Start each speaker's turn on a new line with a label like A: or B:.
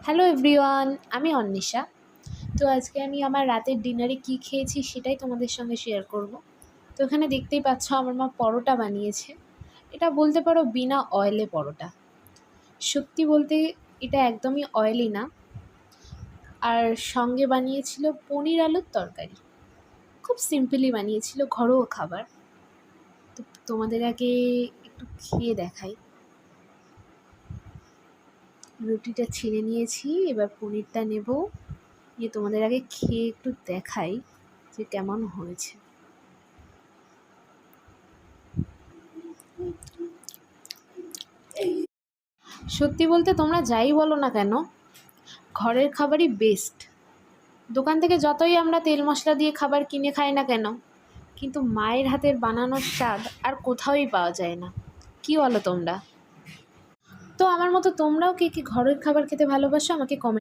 A: Hello everyone, আমি অন্বেষা। তো আজকে আমি আমার রাতের ডিনারে কী খেয়েছি সেটাই তোমাদের সঙ্গে শেয়ার করব। তো এখানে দেখতেই পাচ্ছ আমার মা পরোটা বানিয়েছে। এটা বলতে পারো বিনা অয়েলে পরোটা। সত্যি বলতে এটা একদমই অয়েলি না। আর সঙ্গে বানিয়েছিল পনির আলুর তরকারি। খুব সিম্পলি বানিয়েছিল, ঘরোয়া খাবার। তো তোমাদের আগে একটু খেয়ে দেখাই। রুটিটা ছিঁড়ে নিয়েছি, এবার পনিরটা নেব, নিয়ে তোমাদের আগে খেয়ে একটু দেখাই যে কেমন হয়েছে। সত্যি বলতে তোমরা যাই বলো না কেন, ঘরের খাবারই বেস্ট। দোকান থেকে যতই আমরা তেল মশলা দিয়ে খাবার কিনে খাই না কেন, কিন্তু মায়ের হাতের বানানোর স্বাদ আর কোথাওই পাওয়া যায় না। কি বলো তোমরা? তো আমার মতো তোমরাও কে কে ঘরের খাবার খেতে ভালোবাসো আমাকে কমেন্ট